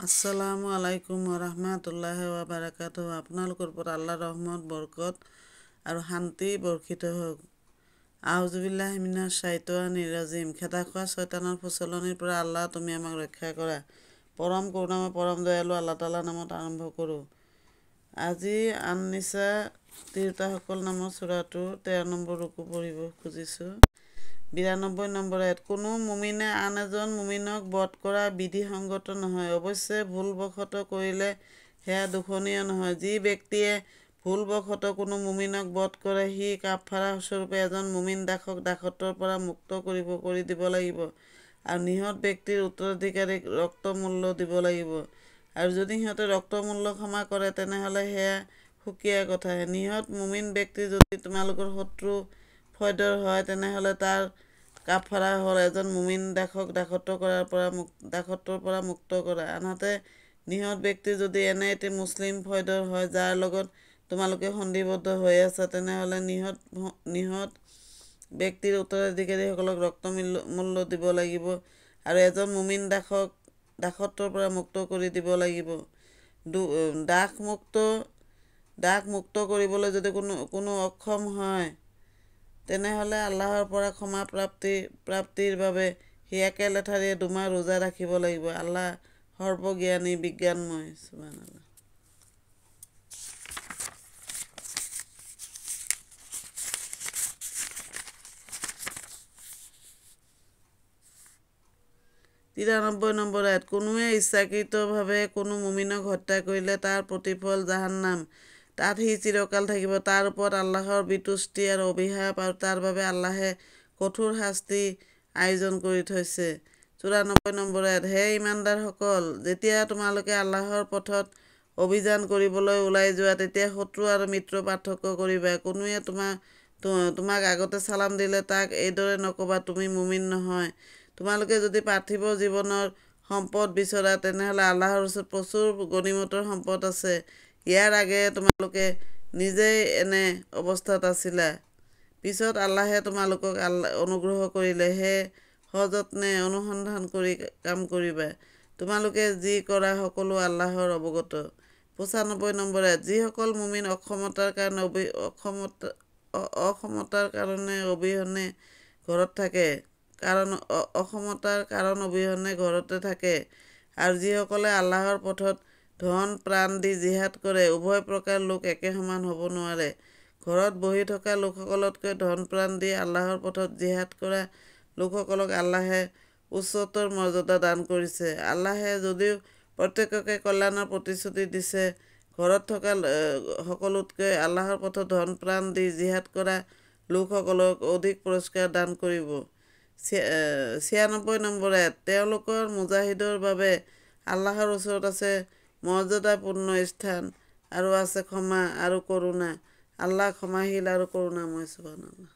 আসসালামু আলাইকুম ওৰহমাতুল্লাহি ওয়া বাৰাকাতুহু। আপোনালোকৰ ওপৰত আল্লাহৰ ৰহমত বৰকত আৰু শান্তি বৰ্ষিত হওক। আউযুবিল্লাহি মিনাশ শাইতানিৰ ৰাজিম। খেদা খোৱা শয়তানৰ প্ৰচলনিৰ পৰা আল্লাহ তুমি আমাক ৰক্ষা কৰা। পৰম কৰুণাময় পৰম দয়ালু আল্লাহ তাআলাৰ নামত আৰম্ভ কৰোঁ। আজি আন-নিছা তিৰোতাসকল নামৰ সূৰাটোৰ 13 নম্বৰ ৰুকু পঢ়িব খুজিছোঁ। 92 নম্বৰ আয়াত। কোনো মুমিনে আন এজন মুমিনক বধ কৰা বিধিসংগত নহয়। অৱশ্যে ভুলবশতঃ কৰিলে সেয়া দোষণীয় নহয়। যি ব্যক্তিয়ে ভুলবশতঃ কোনো মুমিনক বধ কৰে, সি কাফাৰা স্বৰূপে এজন মুমিন দাসক দাসত্বৰ পৰা মুক্ত কৰি দিব লাগিব আৰু নিহত ব্যক্তিৰ উত্তৰাধিকাৰীক ৰক্তমূল্য দিব লাগিব। আৰু যদি সিহঁতে ৰক্তমূল্য ক্ষমা কৰে তেনেহ'লে সেয়া সুকীয়া কথা। নিহত মুমিন ব্যক্তি যদি তোমালোকৰ শত্ৰু ফৈদৰ হয় তেনেহ'লে তাৰ কাফাৰা হ'ল এজন মুমিন দাসক দাসত্বৰ পৰা মুক্ত কৰা। আনহাতে নিহত ব্যক্তি যদি এনে এটি মুছলিম ফৈদৰ হয় যাৰ লগত তোমালোকে সন্ধিবদ্ধ হৈ আছা, তেনেহ'লে নিহত ব্যক্তিৰ উত্তৰাধিকাৰীসকলক ৰক্তমূল্য দিব লাগিব আৰু এজন মুমিন দাসক দাসত্বৰ পৰা মুক্ত কৰি দিব লাগিব। দাস মুক্ত কৰিবলৈ যদি কোনো অক্ষম হয় তেনেহ'লে আল্লাহৰ পৰা ক্ষমা প্ৰাপ্তিৰ বাবে সি একে লেঠাৰিয়ে 2 মাহ ৰোজা ৰাখিব লাগিব। আল্লাহ সৰ্বজ্ঞানী বিজ্ঞানময়। সুবহানাল্লাহ। 93 নম্বৰ আয়াত। কোনোৱে ইচ্ছাকৃতভাৱে কোনো মুমিনক হত্যা কৰিলে তাৰ প্ৰতিফল জাহান্নাম, তাত সি চিৰকাল থাকিব। তাৰ ওপৰত আল্লাহৰ বিতুষ্টি আৰু অভিশাপ আৰু তাৰ বাবে আল্লাহে কঠোৰ শাস্তি আয়োজন কৰি থৈছে। 94 নম্বৰ আয়াত। হে ইমানদাৰসকল, যেতিয়া তোমালোকে আল্লাহৰ পথত অভিযান কৰিবলৈ ওলাই যোৱা তেতিয়া শত্ৰু আৰু মিত্ৰ পাৰ্থক্য কৰিবা। কোনোৱে তোমাক আগতে চালাম দিলে তাক এইদৰে নক'বা, তুমি মুমিন নহয়। তোমালোকে যদি পাৰ্থিৱ জীৱনৰ সম্পদ বিচৰা তেনেহ'লে আল্লাহৰ ওচৰত প্ৰচুৰ গনিমতৰ সম্পদ আছে। ইয়াৰ আগেয়ে তোমালোকে নিজেই এনে অৱস্থাত আছিলা। পিছত আল্লাহে তোমালোকক অনুগ্ৰহ কৰিলে। হে সযত্নে অনুসন্ধান কৰি কাম কৰিবা। তোমালোকে যি কৰা সকলো আল্লাহৰ অৱগত। 95 নম্বৰ আয়াত। যিসকল মুমিন অক্ষমতাৰ কাৰণে অবিহনে ঘৰতে থাকে আৰু যিসকলে আল্লাহৰ পথত ধন প্ৰাণ দি জিহাদ কৰে, উভয় প্ৰকাৰ লোক একে সমান হ'ব নোৱাৰে। ঘৰত বহি থকা লোকসকলতকৈ ধন প্ৰাণ দি আল্লাহৰ পথত জিহাদ কৰা লোকসকলক আল্লাহে উচ্চতৰ মৰ্যাদা দান কৰিছে। আল্লাহে যদিও প্ৰত্যেককে কল্যাণৰ প্ৰতিশ্ৰুতি দিছে, ঘৰত থকা সকলোতকৈ আল্লাহৰ পথত ধন প্ৰাণ দি জিহাদ কৰা লোকসকলক অধিক পুৰস্কাৰ দান কৰিব। 96 নম্বৰ আয়াত। তেওঁলোকৰ মুজাহিদৰ বাবে আল্লাহৰ ওচৰত আছে মৰ্যাদাপূৰ্ণ স্থান আৰু আছে ক্ষমা আৰু কৰুণা। আল্লাহ ক্ষমাশীল আৰু কৰুণাময়। সুবহানাল্লাহ।